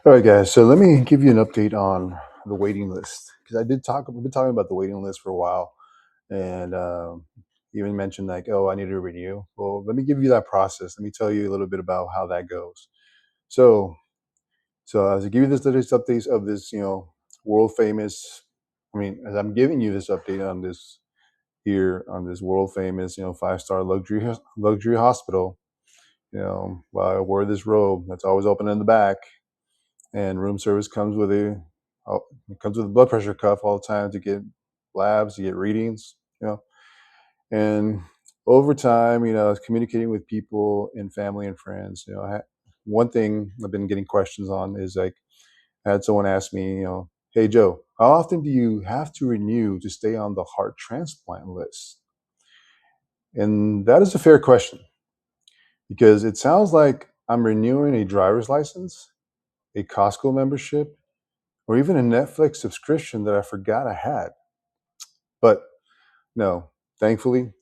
All right, guys. So let me give you an update on the waiting list because We've been talking about the waiting list for a while, and even mentioned like, oh, I need to renew. Well, let me give you that process. Let me tell you a little bit about how that goes. So, so as I give you this latest updates of this, world famous. As I'm giving you this update on this here on this world famous, 5-star luxury hospital. While I wear this robe that's always open in the back, and room service comes with it comes with a blood pressure cuff all the time to get labs, to get readings, and over time, communicating with people and family and friends. One thing I've been getting questions on is like, I had someone ask me, hey Joe, how often do you have to renew to stay on the heart transplant list? And that is a fair question because it sounds like I'm renewing a driver's license, a Costco membership, or even a Netflix subscription that I forgot I had. But no, thankfully,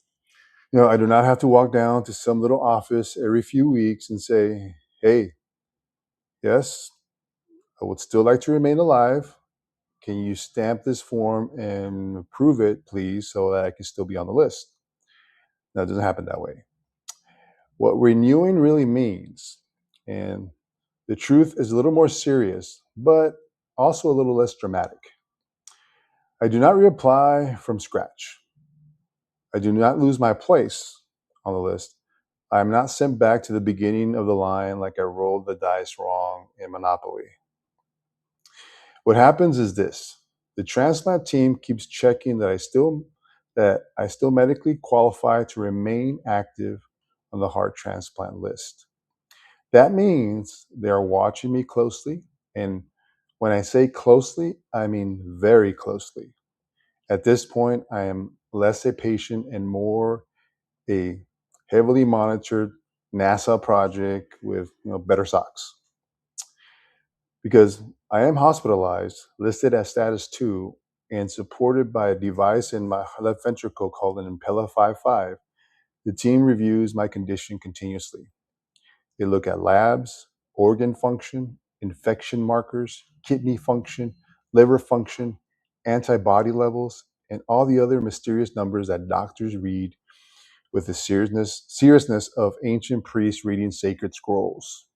I do not have to walk down to some little office every few weeks and say, hey, yes, I would still like to remain alive. Can you stamp this form and approve it, please, so that I can still be on the list? Now, it doesn't happen that way. What renewing really means, and the truth is a little more serious, but also a little less dramatic. I do not reapply from scratch. I do not lose my place on the list. I'm not sent back to the beginning of the line like I rolled the dice wrong in Monopoly. What happens is this: the transplant team keeps checking that I still medically qualify to remain active on the heart transplant list. That means they are watching me closely, and when I say closely, I mean very closely. At this point, I am less a patient and more a heavily monitored NASA project with better socks. Because I am hospitalized, listed as status 2, and supported by a device in my left ventricle called an Impella 55, the team reviews my condition continuously. They look at labs, organ function, infection markers, kidney function, liver function, antibody levels, and all the other mysterious numbers that doctors read with the seriousness of ancient priests reading sacred scrolls.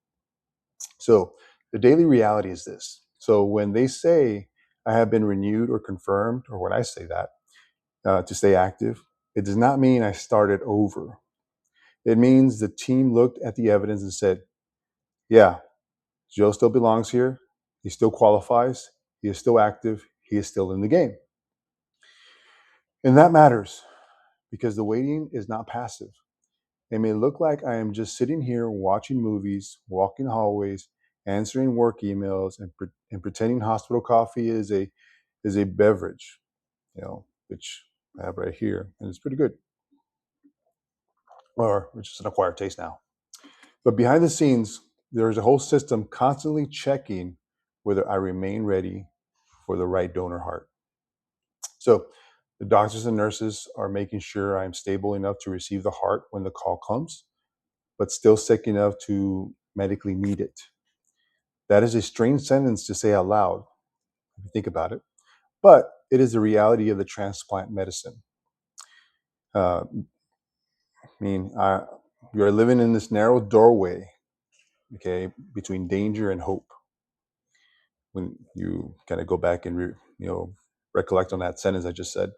So the daily reality is this. So when they say I have been renewed or confirmed, or when I say that to stay active, it does not mean I started over. It means the team looked at the evidence and said, yeah, Joe still belongs here. He still qualifies. He is still active. He is still in the game. And that matters because the waiting is not passive. It may look like I am just sitting here watching movies, walking hallways, answering work emails, and pretending hospital coffee is a beverage, which I have right here, and it's pretty good, or it's just an acquired taste now. But behind the scenes, there is a whole system constantly checking whether I remain ready for the right donor heart. So the doctors and nurses are making sure I'm stable enough to receive the heart when the call comes, but still sick enough to medically need it. That is a strange sentence to say out loud, if you think about it, but it is the reality of the transplant medicine. Uh, you're living in this narrow doorway, okay, between danger and hope. When you kind of go back and recollect on that sentence I just said.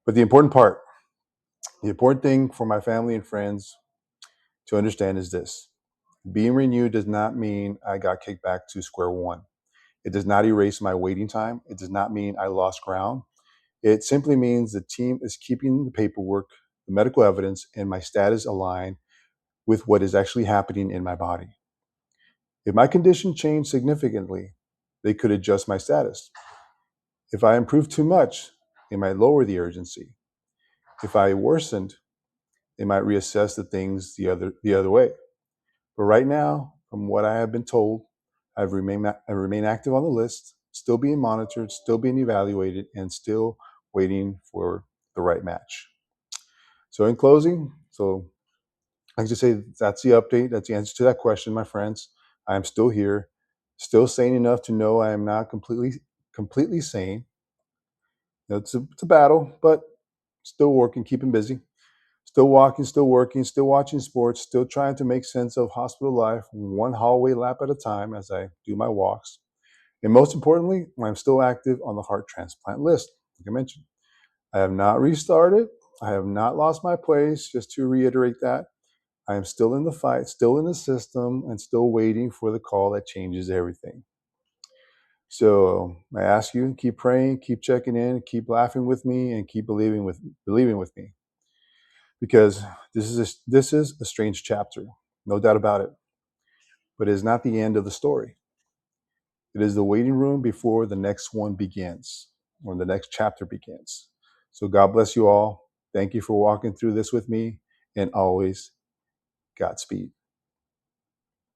But the important thing for my family and friends to understand is this: being renewed does not mean I got kicked back to square one. It does not erase my waiting time. It does not mean I lost ground. It simply means the team is keeping the paperwork, the medical evidence, and my status aligned with what is actually happening in my body. If my condition changed significantly, they could adjust my status. If I improved too much, they might lower the urgency. If I worsened, they might reassess the things the other way. But right now, from what I have been told, I remain active on the list, still being monitored, still being evaluated, and still waiting for the right match. So in closing, I just say that's the update. That's the answer to that question, my friends. I am still here. Still sane enough to know I am not completely sane. It's a battle, but still working, keeping busy. Still walking, still working, still watching sports, still trying to make sense of hospital life, one hallway lap at a time as I do my walks. And most importantly, I'm still active on the heart transplant list, like I mentioned. I have not restarted. I have not lost my place, just to reiterate that. I am still in the fight, still in the system, and still waiting for the call that changes everything. So I ask you, keep praying, keep checking in, keep laughing with me, and keep believing with me, because this is a strange chapter, no doubt about it. But it is not the end of the story. It is the waiting room before the next one begins, or the next chapter begins. So God bless you all. Thank you for walking through this with me, and always Godspeed.